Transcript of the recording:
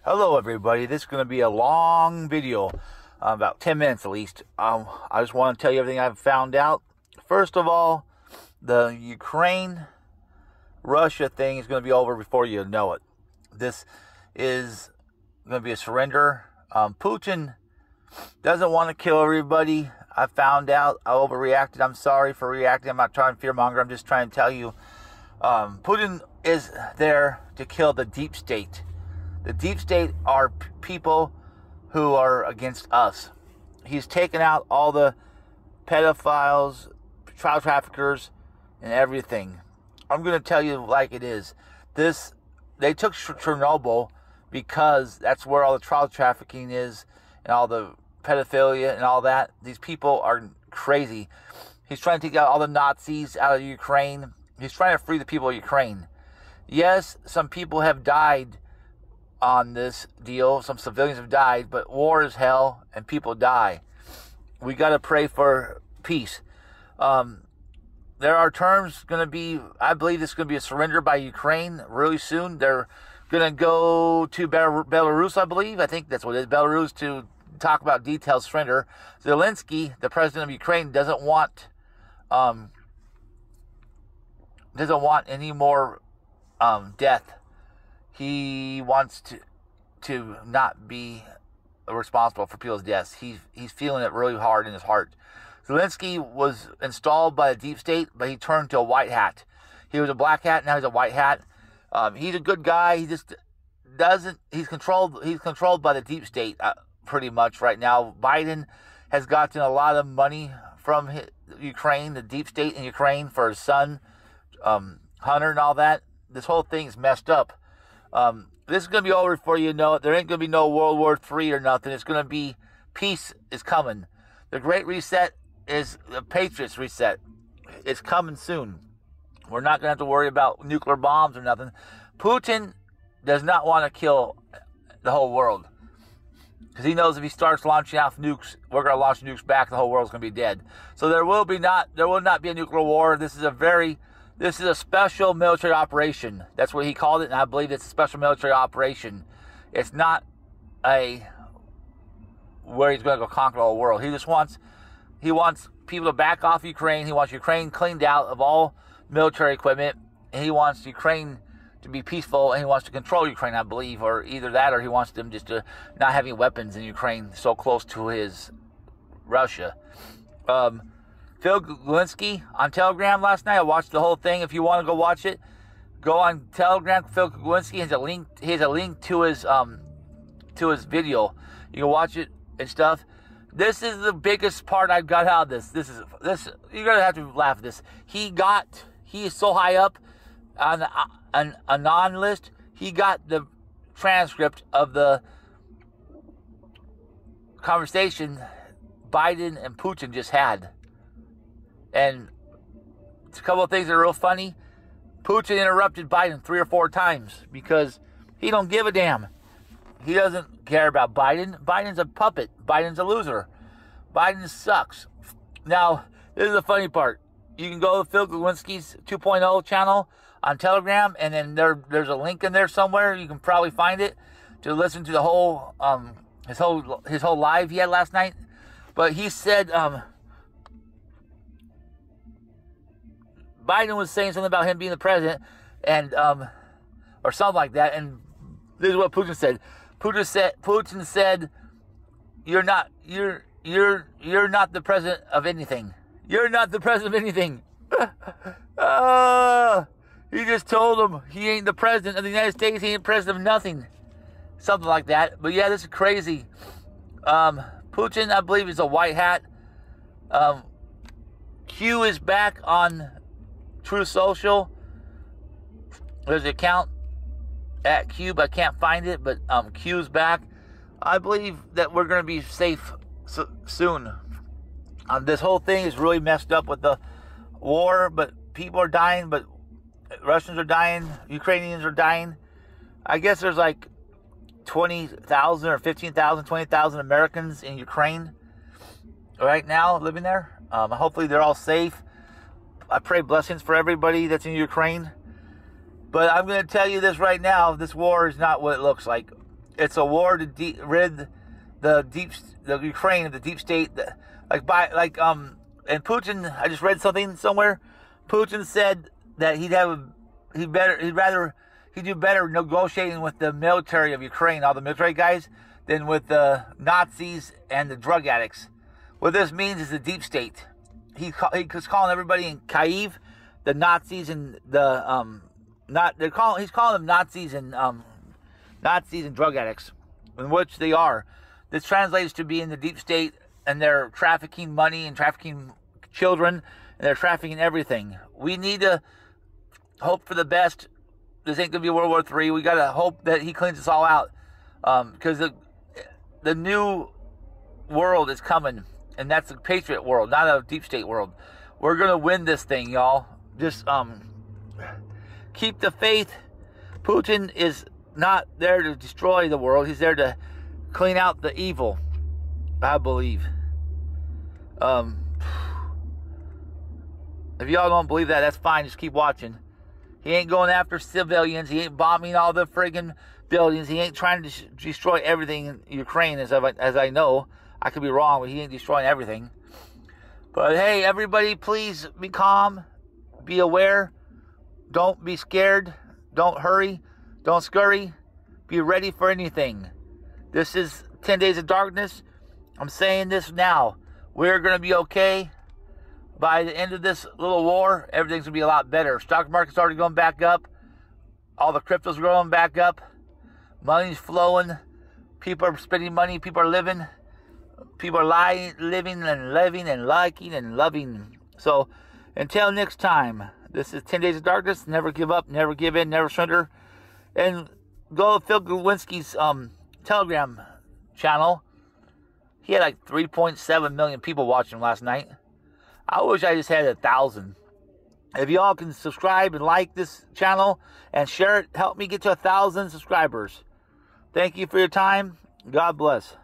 Hello everybody, this is going to be a long video, about 10 minutes at least. I just want to tell you everything I've found out. First of all, the Ukraine-Russia thing is going to be over before you know it. This is going to be a surrender. Putin doesn't want to kill everybody. I found out. I overreacted. I'm sorry for reacting. I'm not trying to fearmonger. I'm just trying to tell you. Putin is there to kill the deep state. The deep state are people who are against us. He's taken out all the pedophiles, child traffickers, and everything. I'm going to tell you like it is. They took Chernobyl because that's where all the child trafficking is and all the pedophilia and all that. These people are crazy. He's trying to take out all the Nazis out of Ukraine. He's trying to free the people of Ukraine. Yes, some people have died on this deal. Some civilians have died, but war is hell and people die. We got to pray for peace. There are terms going to be, I believe this is going to be a surrender by Ukraine really soon. They're going to go to Belarus, I believe. I think that's what it is, Belarus, to talk about detailed surrender. Zelensky, the president of Ukraine, doesn't want any more death. He wants to not be responsible for people's deaths. He's feeling it really hard in his heart. Zelensky was installed by the deep state, but he turned to a white hat. He was a black hat, now he's a white hat. He's a good guy. He just doesn't. He's controlled by the deep state pretty much right now. Biden has gotten a lot of money from Ukraine, the deep state in Ukraine, for his son, Hunter, and all that. This whole thing is messed up. This is going to be over before you know it. There ain't going to be no World War III or nothing. It's going to be, peace is coming. The Great Reset is the Patriots reset. It's coming soon. We're not going to have to worry about nuclear bombs or nothing. Putin does not want to kill the whole world, because he knows if he starts launching off nukes, we're going to launch nukes back, the whole world's going to be dead. So there will not be a nuclear war. This is a special military operation. That's what he called it, and I believe it's a special military operation. It's not where he's going to go conquer the whole world. He wants people to back off Ukraine. He wants Ukraine cleaned out of all military equipment, and he wants Ukraine to be peaceful, and he wants to control Ukraine, I believe, or either that, or he wants them just to not having weapons in Ukraine so close to his Russia. Phil Galinsky on Telegram last night. I watched the whole thing. If you want to go watch it, go on Telegram. Phil Galinsky has a link. He has a link to his video. You can watch it and stuff. This is the biggest part I've got out of this. This you're gonna have to laugh at this. He is so high up on a non-list. He got the transcript of the conversation Biden and Putin just had. And it's a couple of things that are real funny. Putin interrupted Biden 3 or 4 times because he don't give a damn. He doesn't care about Biden. Biden's a puppet. Biden's a loser. Biden sucks. Now, this is the funny part. You can go to Phil Galinsky's 2.0 channel on Telegram, and then there's a link in there somewhere. You can probably find it to listen to the whole his whole live he had last night. But he said Biden was saying something about him being the president, and or something like that. And this is what Putin said. Putin said, "You're not the president of anything. You're not the president of anything." He just told him he ain't the president of the United States. He ain't president of nothing. Something like that. But yeah, this is crazy. Putin, I believe, is a white hat. Q is back on True Social. There's an account at Q, but I can't find it. But Q's back. I believe that we're going to be safe soon. This whole thing is really messed up with the war, but people are dying, but Russians are dying, Ukrainians are dying. I guess there's like 20,000 or 15,000, 20,000 Americans in Ukraine right now living there. Hopefully they're all safe. I pray blessings for everybody that's in Ukraine. But I'm going to tell you this right now. This war is not what it looks like. It's a war to rid the Ukraine of the deep state. And Putin. I just read something somewhere. Putin said that he'd do better negotiating with the military of Ukraine, all the military guys, than with the Nazis and the drug addicts. What this means is the deep state. He's calling everybody in Kyiv the Nazis and the he's calling them Nazis and drug addicts, in which they are. This translates to being the deep state, and they're trafficking money and trafficking children, and they're trafficking everything. We need to hope for the best. This ain't gonna be World War III. We gotta hope that he cleans us all out, because the new world is coming, and that's a patriot world, not a deep state world. We're gonna win this thing, y'all. Just keep the faith. Putin is not there to destroy the world. He's there to clean out the evil, I believe. If y'all don't believe that, that's fine. Just keep watching. He ain't going after civilians. He ain't bombing all the friggin' buildings. He ain't trying to destroy everything in Ukraine, as I know. I could be wrong, but he ain't destroying everything. But hey, everybody, please be calm. Be aware. Don't be scared. Don't hurry. Don't scurry. Be ready for anything. This is 10 Days of Darkness. I'm saying this now. We're going to be okay. By the end of this little war, everything's going to be a lot better. Stock market's already going back up. All the crypto's going back up. Money's flowing. People are spending money. People are living. People are living and living and liking and loving. So, until next time, this is 10 Days of Darkness. Never give up, never give in, never surrender. And go to Phil Gawinski's Telegram channel. He had like 3.7 million people watching last night. I wish I just had 1,000. If y'all can subscribe and like this channel and share it, help me get to 1,000 subscribers. Thank you for your time. God bless.